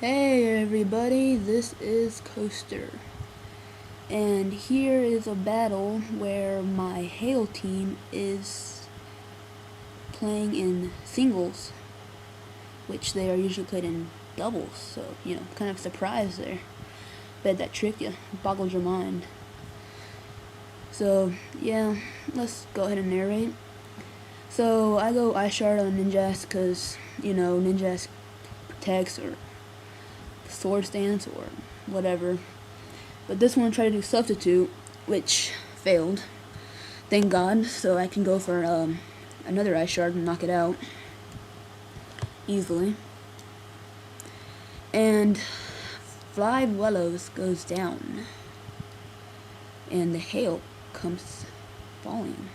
Hey everybody, this is Coaster, and here is a battle where my Hail team is playing in singles, which they are usually played in doubles, so, kind of surprised there. Bet that tricked you, boggled your mind. So, yeah, let's go ahead and narrate. So, I go Ice Shard on Ninjask because, Ninjask protects or sword stance or whatever. But this one tried to do substitute, which failed. Thank God, so I can go for another Ice Shard and knock it out easily. And Fly Wellows goes down, and the hail comes falling.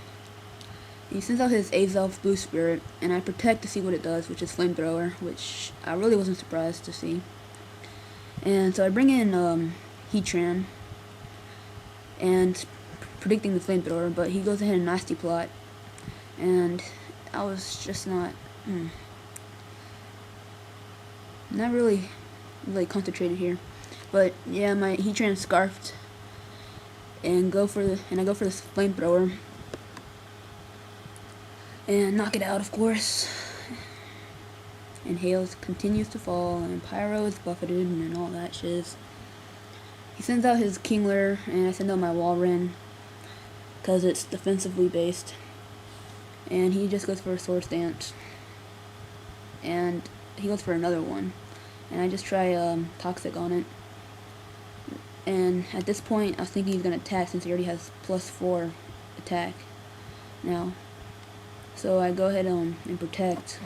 He sends out his Azelf Blue Spirit, and I protect to see what it does, which is Flamethrower, which I really wasn't surprised to see. And so I bring in Heatran, and predicting the Flamethrower, but he goes ahead and Nasty Plot, and I was just not really concentrated here. But yeah, my Heatran scarfed, and I go for this Flamethrower, and knock it out, of course. And Hail continues to fall, and Pyro is buffeted, and all that shiz. He sends out his Kingler, and I send out my Walrein, because it's defensively based. And he just goes for a Sword Stance. And he goes for another one. And I just try Toxic on it. And at this point, I was thinking he's going to attack since he already has +4 attack now. So I go ahead and protect.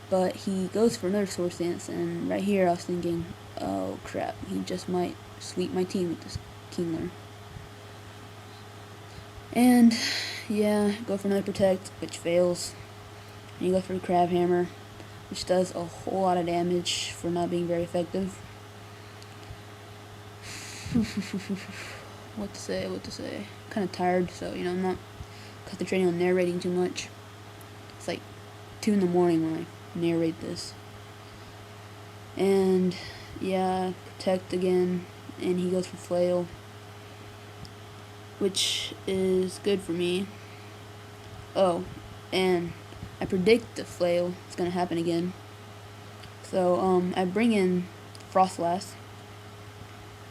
But he goes for another Sword Stance, and right here I was thinking, oh crap, he just might sweep my team with this Kingler. And yeah, go for another Protect, which fails. And you go for the Crab Hammer, which does a whole lot of damage for not being very effective. What to say? Kind of tired, so I'm not concentrating on narrating too much. It's like 2 in the morning when I narrate this. And yeah, Protect again, and he goes for Flail, which is good for me. Oh, and I predict the Flail is going to happen again. So I bring in Frostlass,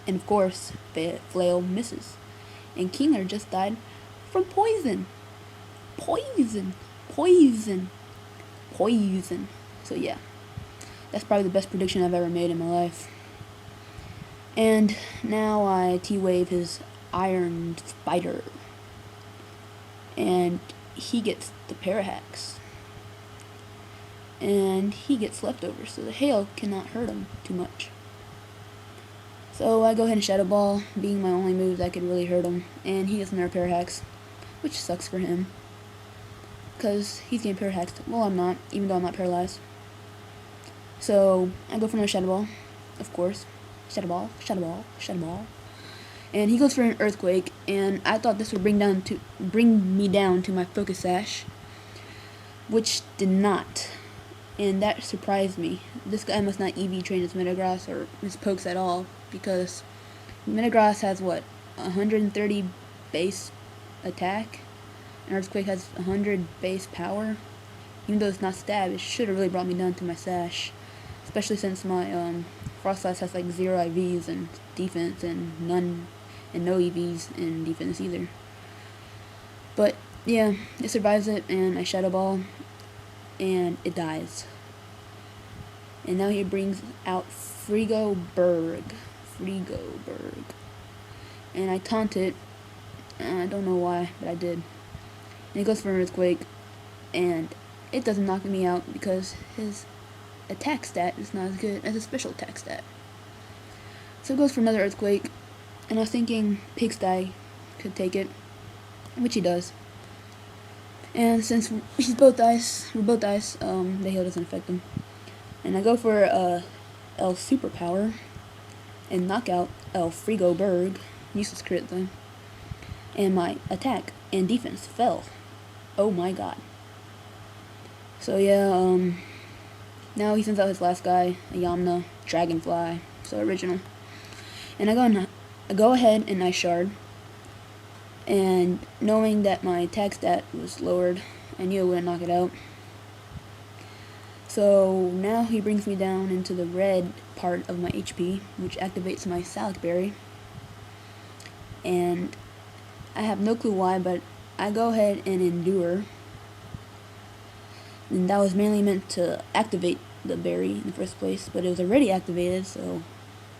and of course Flail misses, and Kingler just died from poison. So yeah, that's probably the best prediction I've ever made in my life. And now I T-Wave his Iron Spider, and he gets the Parahax, and he gets Leftovers, so the Hail cannot hurt him too much. So I go ahead and Shadow Ball, being my only move that could really hurt him, and he gets another Parahax, which sucks for him, because he's getting Parahaxed. Well, I'm not, even though I'm not paralyzed. So I go for another Shadow Ball, of course. Shadow Ball. And he goes for an Earthquake, and I thought this would bring me down to my Focus Sash, which did not. And that surprised me. This guy must not EV train his Metagross or his Pokes at all, because Metagross has 130 base attack, and Earthquake has 100 base power. Even though it's not stab, it should have really brought me down to my Sash, especially since my Frostlass has 0 IVs in defense and no EVs in defense either. But yeah, it survives it, and I Shadow Ball, and it dies. And now he brings out Frigoberg. And I taunt it, and I don't know why, but I did. And he goes for an Earthquake, and it doesn't knock me out because his attack stat is not as good as his special attack stat. So it goes for another Earthquake, and I was thinking Pigsty could take it, which he does. And since we're both ice, the Hail doesn't affect him. And I go for El Superpower and knock out El Frigoberg, useless crit though. And my attack and defense fell. Oh my god. So yeah, Now he sends out his last guy, a Yamna Dragonfly, so original. And I go ahead and Ice Shard. And knowing that my attack stat was lowered, I knew I wouldn't knock it out. So now he brings me down into the red part of my HP, which activates my Salic Berry. And I have no clue why, but I go ahead and endure. And that was mainly meant to activate the berry in the first place, but it was already activated, so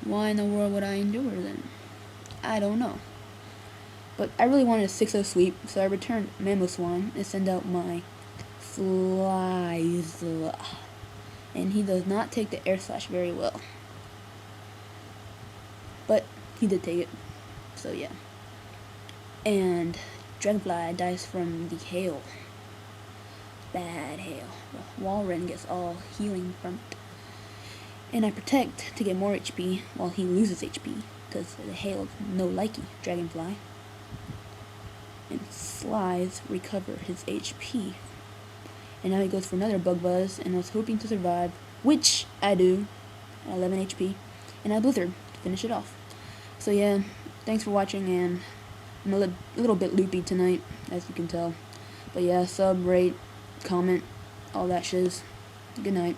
why in the world would I endure then? I don't know. But I really wanted a 6-0 sweep, so I returned Mamoswine and send out my Flies. And he does not take the Air Slash very well. But he did take it, so yeah. And Dragonfly dies from the hail. Bad hail. Walrein gets all healing from it. And I protect to get more HP while he loses HP, because the hail no likey Dragonfly. And Slies recover his HP. And now he goes for another Bug Buzz, and I was hoping to survive, which I do, at 11 HP, and I Blizzard to finish it off. So yeah, thanks for watching, and I'm a little bit loopy tonight, as you can tell. But yeah, sub, rate, comment, all that shiz. Good night.